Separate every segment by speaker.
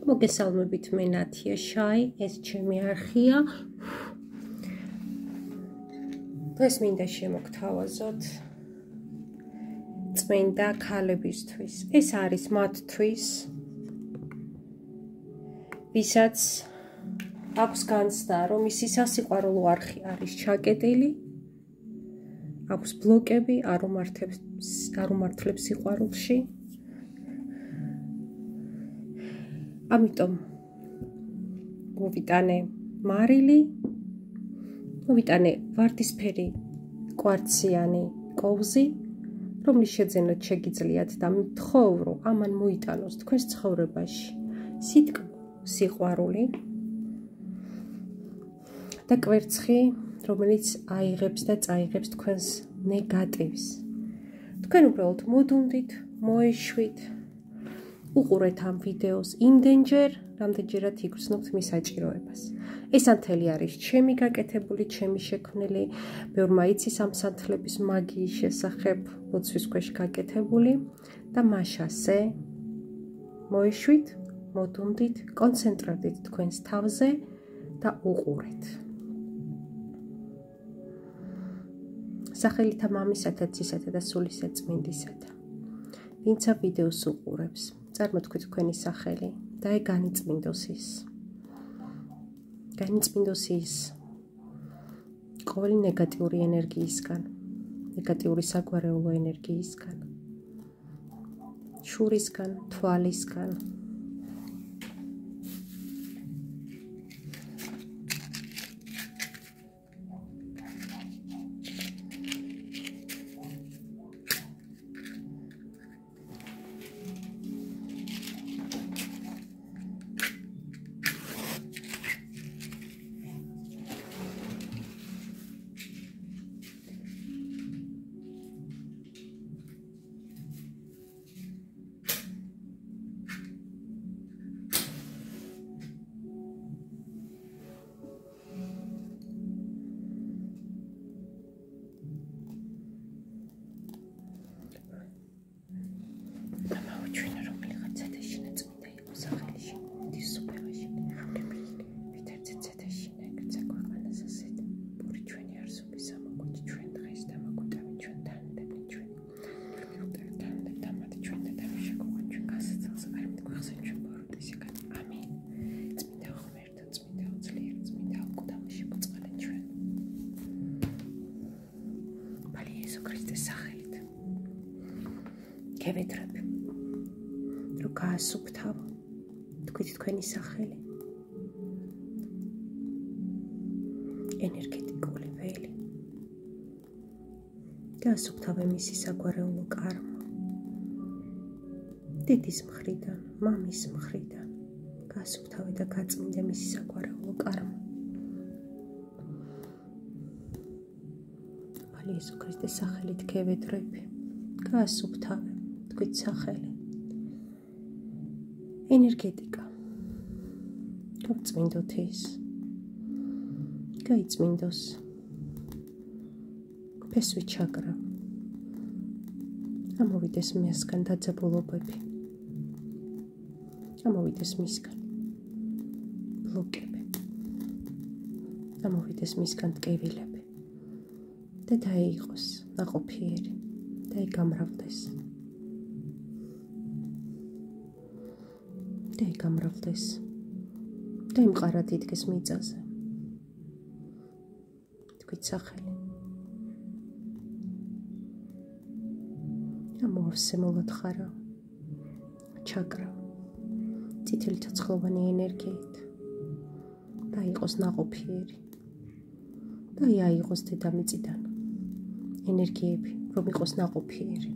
Speaker 1: მოგესალმებით, მე ნათია შაი, ეს ჩემი არხია. დღეს მინდა შემოგთავაზოთ წმინდა ქალებისთვის. ეს არის მათთვის, ვისაც აქვს განცდა, რომ ისი სასიყვარულო არხი არის ჩაკეტილი, აქვს ბლოკები, არ უმართლებს სიყვარულში. ამიტომ მოვიტანე მარილი, მოვიტანე ვარდისფერი კვარციანი კოვზი, რომლის შეძენად შეგიძლიათ და მითხოვ, რომ ამან მოიტანოს თქვენს ცხოვრებაში სიტკბო, სიყვარული და კვერცხი, რომელიც აიღებს და წაიღებს თქვენს ნეგატივს. თქვენ უბრალოდ მოდუნდით, მოეშვით, უყურეთ ამ ვიდეოს იმდენჯერ, რამდენჯერად იგრძნობთ მის საჭიროებას. ეს ანთელი არის ჩემი გაკეთებული, ჩემი შექმნილი, ბევრმა იცის ამ სანთლების მაგიის შესახებ, ლოცვის ქვეშ გაკეთებული და მაშასე მოეშვით, მოდუნდით, კონცენტრირდით თქვენს თავზე და უყურეთ. სახელითა მამისათა, ძისათა და სულისა წმინდისათა, ვინცა ვიდეოს უყურებს, წარმოთქვით თქვენი სახელი და განიწმინდოს ის. განიწმინდოს ის ყოველი ნეგატიური ენერგიისგან, ნეგატიური საგვარეულო ენერგიისგან, შურისგან, თვალისგან. გევედრებ, რომ გაასუფთავო თქვით თქვენი სახელი, ენერგეტიკული ველი, გაასუფთავე მისი საგვარეულო კარმა, დედის მხრიდან, მამის მხრიდან, გაასუფთავე და გაწმინდე მისი საგვარეულო კარმა. მალე იესო ქრისტეს სახელით გევედრები, გაასუფთავე თქვით სახელი, ენერგეტიკა, გავწმინდოთ ის, გაიწმინდოს ფესვი ჩაკრა, ამოვიდეს მისგან დაძაბულობები, ამოვიდეს მისგან ბლოკები, ამოვიდეს მისგან ტკივილები და დაიღოს ნაყოფიერი და იგამრავლდეს. და იგამრავლდეს და იმყარად იდგეს მიწაზე. თქვით სახელი. ამოვსემოლოთ ხარა, ჩაკრა, წითელი ცოცხლოვანი ენერგიით და იყოს ნაყოფიერი და აიღოს დედამიწიდან ენერგიები, რომ იყოს ნაყოფიერი,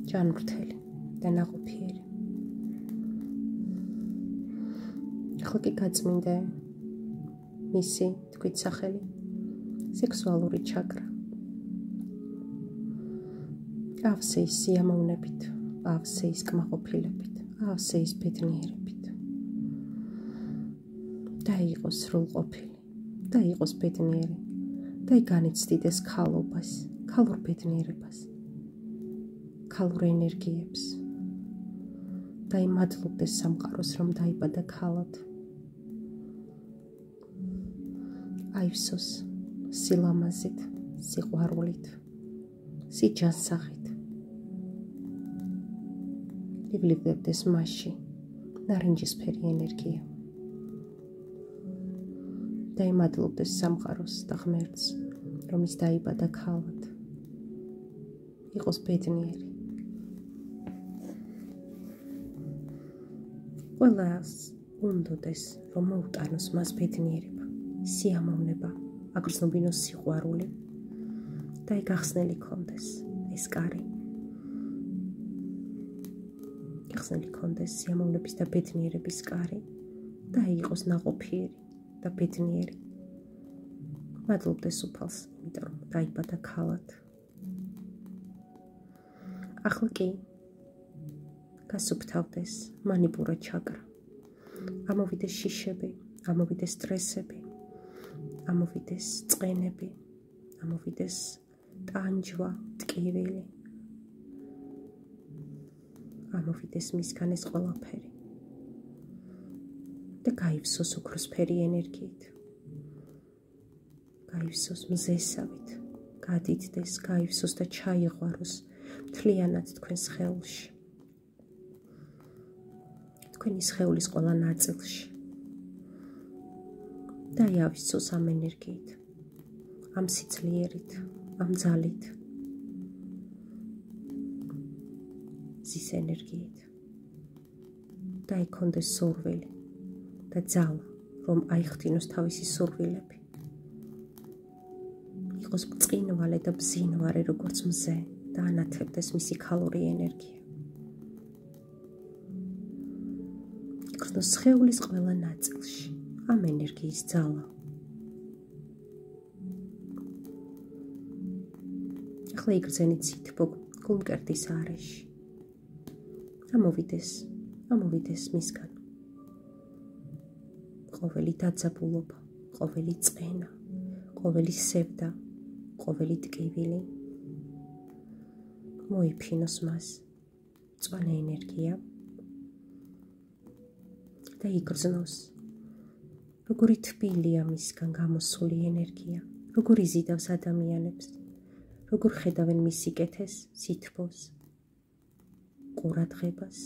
Speaker 1: ჯანმრთელი და ნაყოფიერი. ახლა კი გაწმინდე მისი, თქვით სახელი, სექსუალური ჩაკრა. ავსე ის სიამოვნებით, ავსე ის კმაყოფილებით, ავსე ის ბედნიერებით. და იყოს სრულყოფილი, და იყოს ბედნიერი, და განიცდიდეს ქალობას, ქალურ ბედნიერებას, ქალურ ენერგიებს. და იმადლობდეს სამყაროს, რომ დაიბადა ქალად. აივსოს სილამაზით, სიყვარულით, სიჯანსაღით. ლივლივდებდეს მასში ნარინჯისფერი ენერგია. და იმადლობდეს სამყაროს და ღმერთს, რომ ის დაიბადა ქალად. იყოს ბედნიერი. ყველას უნდოდეს, რომ მოუტანოს მას ბედნიერება, სიამოვნება, აგრძნობინოს სიყვარული და გახსნელი ქონდეს ეს კარი. გახსნელი ქონდეს სიამოვნების და ბედნიერების კარი და იყოს ნაყოფიერი და ბედნიერი. მადლობდეს უფალს, იმიტომ რომ დაიბადა ქალად. ახლა კი გასუფთავდეს მანიპურა ჩაკრა. ამოვიდეს შიშები, ამოვიდეს სტრესები, ამოვიდეს წყენები, ამოვიდეს ტანჯვა, ტკივილი. ამოვიდეს მისგან ეს ყველაფერი. და გაივსოს ოქროსფერი ენერგიით. გაივსოს მზესავით, გადიდდეს, გაივსოს და ჩაიღვაროს მთლიანად თქვენს სხეულში. თქვენი სხეულის ყველა ნაწილში. და იავსოს ამ ენერგიით, ამ სიძლიერით, ამ ძალით. ზის ენერგიით. და იქონდეს სურვილი და ძალა, რომ აიხთინოს თავისი სურვილები. იყოს ბწყინვალე და ბზინვარე როგორც მზე და ანათებდეს მისი ქალური ენერგია. იქნოს სხეულის ყველა ნაწილში ამ ენერგიის ძალა. ახლა იგრძენით სითბო გულმკერდის არეში. ამოვიდეს მისგან. ყოველი დაძაბულობა, ყოველი წყენა, ყოველი სევდა, ყოველი ტკივილი. მოიფინოს მას მწვანე ენერგია და იგრძნოს. როგორი თბილია მისგან გამოსული ენერგია, როგორ იზიდავს ადამიანებს, როგორ ხედავენ მის სიკეთეს, სითბოს, ყურადღებას,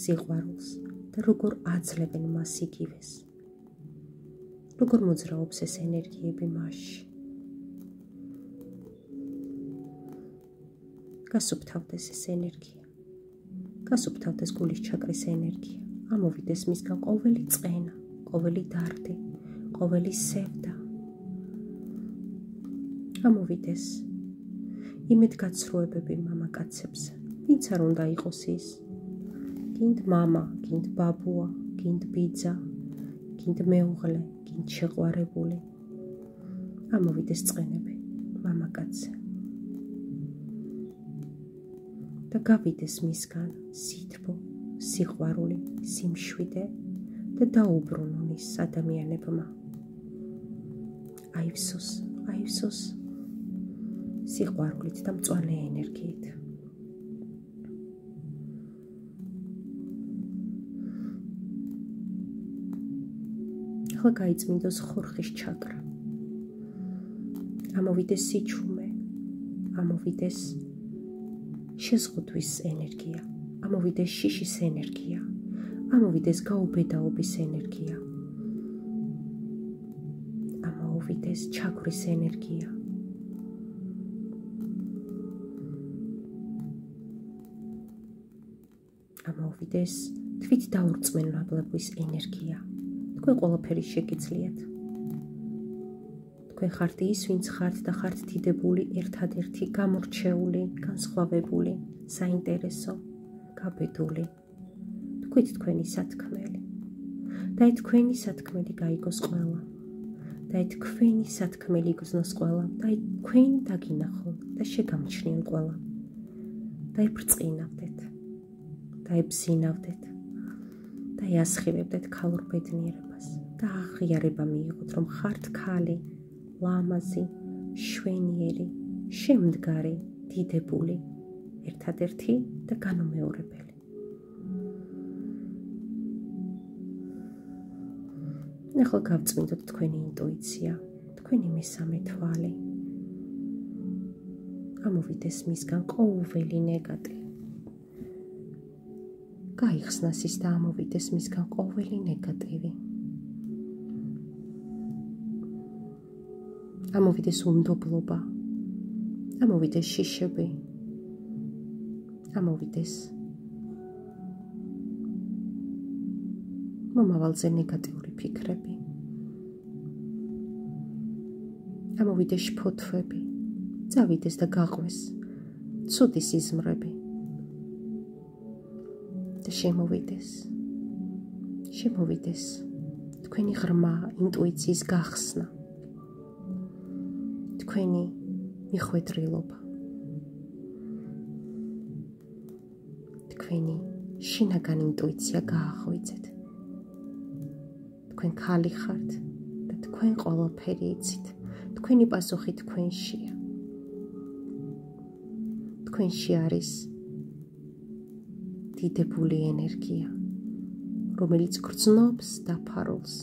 Speaker 1: სიყვარულს და როგორ აძლევენ მას იგივეს. როგორ მოძრაობს ეს ენერგიები მასში. გასუფთავდეს ეს ენერგია. გასუფთავდეს გულის ჩაკრის ენერგია. ამოვიდეს მისგან ყოველი წყენა, ყოველი დარდი, ყოველი სევდა. ამოვიდეს იმედგაცრუებები მამაკაცებს, ვინც არ უნდა იყოს ის. გინდ მამა, გინდ ბაბუა, გინდ ბიძა, გინდ მეუღლე, გინდ შეყვარებული. ამოვიდეს წყენები მამაკაცზე. და გავიდეს მისგან სითბო, სიყვარული, სიმშვიდე და დაუბრუნონ ის ადამიანებმა. აივსოს სიყვარულით და მწვანე ენერგიით. ახლა გაიწმინდოს ხორხის ჩაკრა. ამოვიდეს სიჩუმე, ამოვიდეს შეზღუდვის ენერგია, ამოვიდეს შიშის ენერგია, ამოვიდეს გაუბედაობის ენერგია, ამოვიდეს ჩაგვრის ენერგია. ამოვიდეს თვით დაურწმუნებლის ენერგია. თქვენ ყველაფერი შეგიძლიათ. თქვენ ხართ ის, ვინც ხართ და ხართ დიდებული, ერთადერთი, გამორჩეული, განსხვავებული, საინტერესო, გაბედული. თქვით თქვენი სათქმელი. და თქვენი სათქმელი გაიგოს ყველა. და თქვენი სათქმელი იგრძნოს ყველა. და თქვენ დაგინახონ და შეგამჩნიონ ყველა. და ბრწყინავდეთ. და ებზინავდეთ. და იასხივებდეთ ქალურ ბედნიერებას. და აღიარება მიიღოთ, რომ ხართ ქალი, ლამაზი, შვენიერი, შემდგარი, დიდებული, ერთადერთი და განუმეორებელი. ახლა გავწმინდოთ თქვენი ინტუიცია, თქვენი მესამე თვალი. ამოვიდეს მისგან ყოველი ნეგატივი. გაიხსნას ის და ამოვიდეს მისგან ყოველი ნეგატივი. ამოვიდეს უნდობლობა, ამოვიდეს შიშები, ამოვიდეს მომავალზე ნეგატიური ფიქრები, ამოვიდეს შფოთვები, წავიდეს და გაყვეს ცუდი სიზმრები და შემოვიდეს თქვენი ღრმა ინტუიციის გახსნა, თქვენი მიხვედრილობა, თქვენი შინაგანი ინტუიცია გააღვიძეთ. თქვენ ქალი ხართ და თქვენ ყველაფერი იცით. თქვენი პასუხი თქვენშია. თქვენში არის დიდებული ენერგია, რომელიც გრძნობს და ფარულს.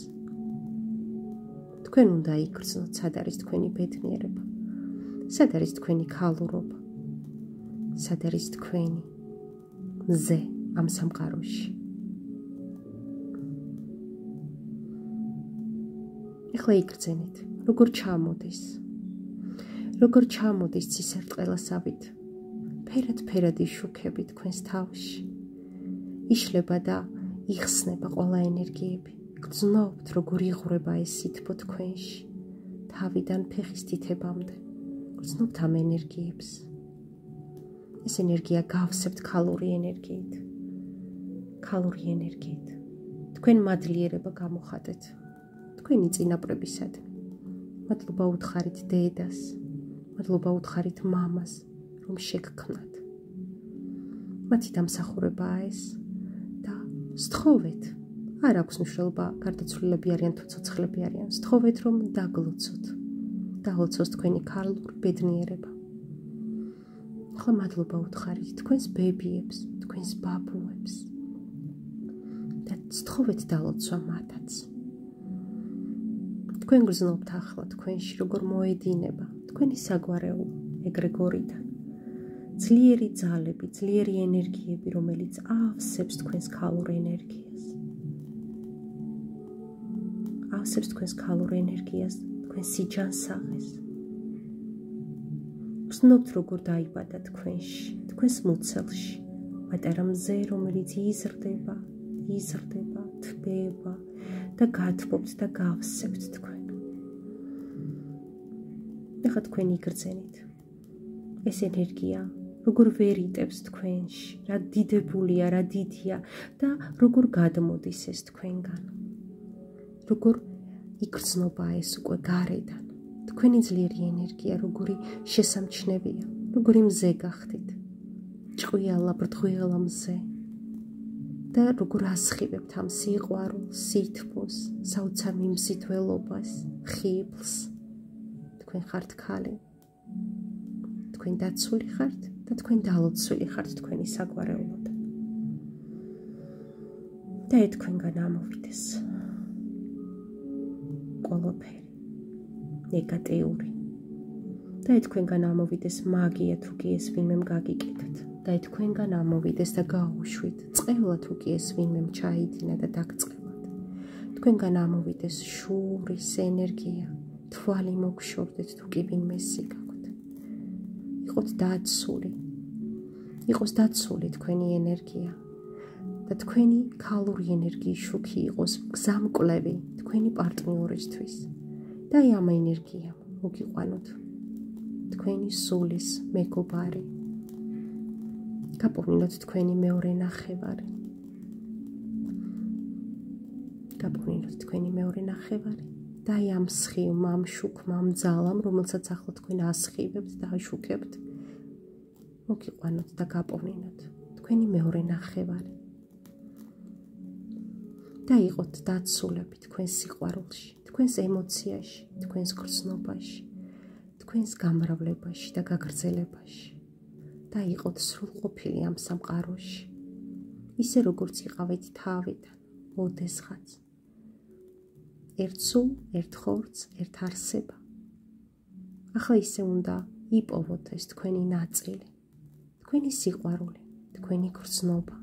Speaker 1: თქვენ უნდა იგრძნოთ, სად არის თქვენი ბედნიერება, სად არის თქვენი ქალურობა, სად არის თქვენი მზე ამ სამყაროში. ეხლა იგრძენით, როგორ ჩამოდის ცისარტყელასავით, ფერად იშუქები თქვენს თავში, იშლება და იხსნება ყველა ენერგიები, გრძნობთ, როგორ იღვრება ეს სითბო თქვენში, თავიდან ფეხის თითებამდე, გრძნობთ ამ ენერგიებს. ეს ენერგია გავსებთ ქალური ენერგიით, თქვენ მადლიერება გამოხატეთ, თქვენი წინაპრებისადმი. მადლობა უთხარით დედას, მადლობა უთხარით მამას, რომ შეგქმნათ. მათი დამსახურებაა ეს და სთხოვეთ, არ აქვს მნიშვნელობა გარდაცვლილები არიან თუ ცოცხლები არიან, სთხოვეთ, რომ დაგლოცოს თქვენი ქალური ბედნიერება. ახლა მადლობა უთხარით თქვენს ბებიებს, თქვენს ბაბუებს და სთხოვეთ დალოცვა მათაც. თქვენ გრძნობთ ახლა თქვენში, როგორ მოედინება თქვენი საგვარეულო ეგრეგორიდან. ძლიერი ძალები, ძლიერი ენერგიები, რომელიც ავსებს თქვენს ქალურ ენერგიას. ავსებს თქვენს ქალურ ენერგიას, თქვენს სიჯანსაღეს. გრძნობთ, როგორ დაიბადა თქვენში, თქვენს მუცელში, პატარა მზე, რომელიც იზრდება, თბება და გათბობთ და გავსებთ თქვენ. ეხლა თქვენ იგრძენით. ეს ენერგია როგორ ვერ იტევს თქვენში, რა დიდებულია, რა დიდია და როგორ გადმოდის ეს თქვენგან. როგორ იგრძნობა ეს უკვე გარედან. თქვენი ძლიერი ენერგია როგორი შესამჩნევია, როგორი მზე გახდით. ჭყვიალა, ბრდღვიალა მზე. და როგორ ასხივებთ ამ სიყვარულს, სითბოს, საოცარ მიმზიდველობას, ხიბლს. თქვენ ხართ ქალი. თქვენ დაცული ხართ და თქვენ დალოცული ხართ თქვენი საგვარეულოდან. და თქვენგან ამოვიდეს ყველაფერი ნეგატიური. და თქვენგან ამოვიდეს მაგია, თუ კი ეს ვინმემ გაგიკეთეთ. და თქვენგან ამოვიდეს და გაუშვით წყევლა, თუ კი ეს ვინმემ ჩაიდინა და დაგწყევათ. თქვენგან ამოვიდეს შურის ენერგია, თვალი მოგშორდეთ, თუ კი ვინმე სიგაქვთ. იყოს დაცული თქვენი ენერგია და თქვენი ქალური ენერგიის შუქი იყოს გზამკვლევი თქვენი პარტნიორისთვის. და ამ ენერგიამ მოგიყვანოთ თქვენი სულის მეგობარი. გაპოვნინოთ თქვენი მეორე ნახევარი. და ამ სხივმა, ამ შუქმა, ამ ძალამ, რომელსაც ახლა თქვენ ასხივებთ და აშუქებთ, მოგიყვანოთ და გაპოვნინოთ თქვენი მეორე ნახევარი. და იყოთ დაცულები თქვენს სიყვარულში, თქვენს ემოციაში, თქვენს გრძნობაში, თქვენს გამრავლებაში და გაგრძელებაში. და იყოთ სრულყოფილი ამ სამყაროში, ისე როგორც იყავით თავიდან, ოდესღაც. ერთ სულ, ერთ ხორცს, ერთ არსება. ახლა ისე უნდა იპოვოთ ეს თქვენი ნაწილი, თქვენი სიყვარული, თქვენი გრძნობა,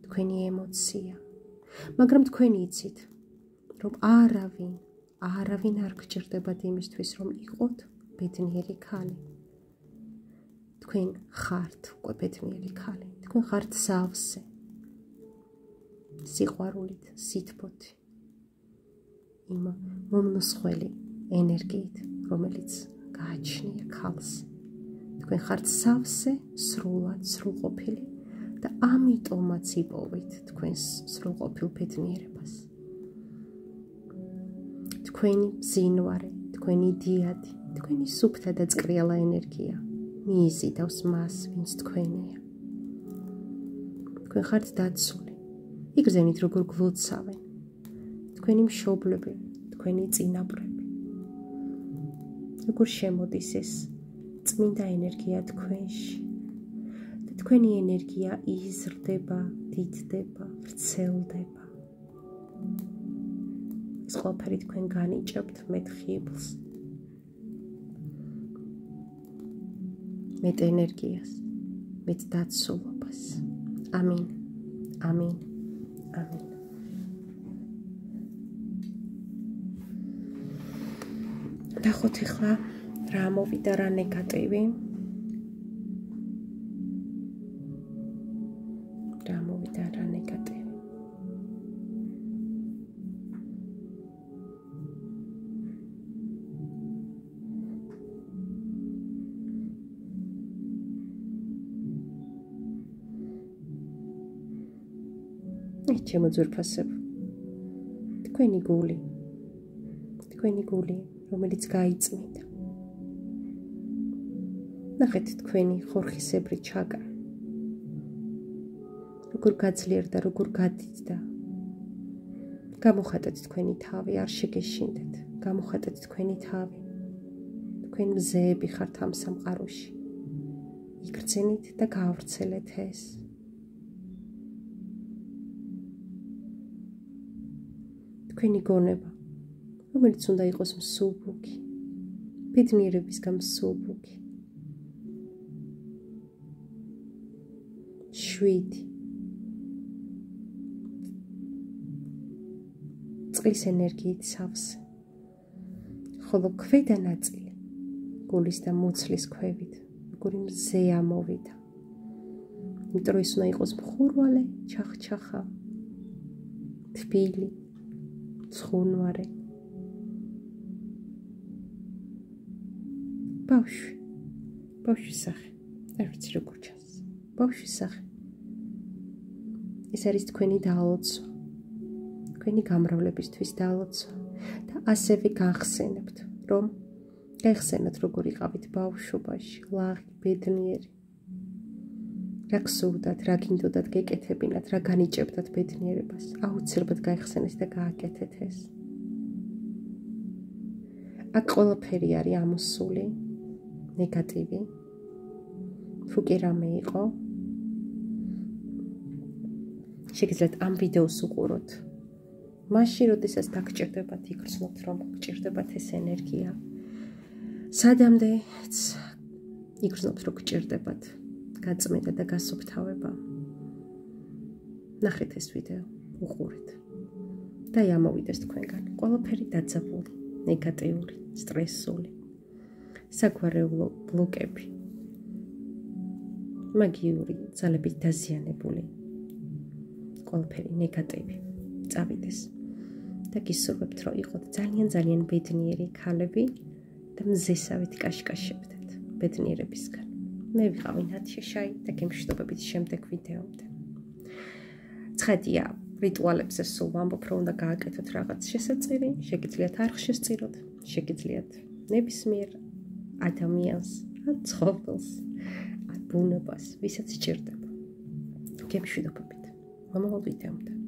Speaker 1: თქვენი ემოცია. მაგრამ თქვენი იცით, რომ არავინ არ გჭირდებათ იმისთვის, რომ იყოთ ბედნიერი ქალი. თქვენ ხართ უკვე ბედნიერი ქალი, თქვენ ხართ სავსე, სიყვარულით, სითბოთი, იმ მომნოსხველი ენერგიით, რომელიც გააჩნია ქალს. თქვენ ხართ სავსე, სრულად, სრულყოფილი და ამიტომაც იპოვეთ თქვენს სრულყოფილ ბედნიერებას. თქვენი მძინვარე, თქვენი დიადი, თქვენი სუფთა და წკრიალა ენერგია მიიზიდავს მას, ვინც თქვენია. თქვენ ხართ დაცული. იგრძევნით როგორ გლოცავენ თქვენი მშობლები, თქვენი წინაპრები. როგორ შემოდის ეს წმინდა ენერგია თქვენში და თქვენი ენერგია იზრდება, დიდდება, ვრცელდება. ეს ყველაფერი თქვენ განიჭებთ მეტ ხიბლს, მეტ ენერგიას, მეტ დაცულობას. ამინ, ამინ, ამინ. ნახოთ ახლა რა მოვიდა, რა ნეგატივი. რა მოვიდა, რა ნეგატივი. ჩემო ძვირფასებო, თქვენი გული, რომელიც გაიწმინდა. ნახეთ თქვენი ხორხისებრი ჩაკრა, როგორ გაძლიერდა, როგორ გადიდდა. გამოხატეთ თქვენი თავი, არ შეგეშინდეთ. გამოხატეთ თქვენი თავი. თქვენ მზეები ხართ ამ სამყაროში. იგრძენით და გაავრცელეთ ეს. თქვენი გონება, რომელიც უნდა იყოს მსუბუქი, ბედნიერებისგან მსუბუქი. 7 წყლის ენერგიით სავსე, ხოლო ქვედა ნაწილი გულის და მუცლის ქვევით, როგორი მზე ამოვიდა. იმიტომ რომ ის უნდა იყოს მხურვალე, ჩახჩახა, თბილი, ცხუნვარე. ბავშვის სახე, არ ვიცი როგორ ჩანს. ბავშვის სახე. ეს არის თქვენი დალოცვა, თქვენი გამრავლებისთვის დალოცვა და ასევე გახსენებთ, რომ გაიხსენოთ როგორ იყავით ბავშვობაში, ლაღი, ბედნიერი. რა გსურდათ, რა გინდოდათ გეკეთებინათ, რა განიჭებდათ ბედნიერებას. აუცილებლად გაიხსენეთ და გააკეთეთ ეს. აქ ყველაფერი არის ამოსული, ნეგატივი. თუ კი რამე იყო, შეგიძლიათ ამ ვიდეოს უყუროთ. მაშინ, როდესაც დაგჭირდებათ, იგრძნობთ, რომ გჭირდებათ ეს ენერგია. სადამდეც იგრძნობთ, რომ გჭირდებათ გაწმენდა და გასუფთავება. ნახეთ ეს ვიდეო, უყურეთ და ამოვიდეს თქვენგან ყველაფერი დაძაბული, ნეგატიური, სტრესული, საგვარეულო ბლოკები, მაგიური ძალებით დაზიანებული ყველაფერი ნეგატივი წავიდეს და გისურვებთ, რომ იყოთ ძალიან ბედნიერი ქალები და მზესავით კაშკაშებდეთ ბედნიერებისგან. მე ვიყავი ნათია შაი და გემშვიდობებით შემდეგ ვიდეომდე. ცხადია, რიტუალებზე სულ ვამბობ, რომ უნდა გააკეთოთ რაღაც შესაწირი, შეგიძლიათ არ შესწიროთ, შეგიძლიათ ნებისმიერ ადამიანს, ან ცხოველს, ან ბუნებას, ვისაც სჭირდება. გემშვიდობებით. მომავალ ვიდეომდე.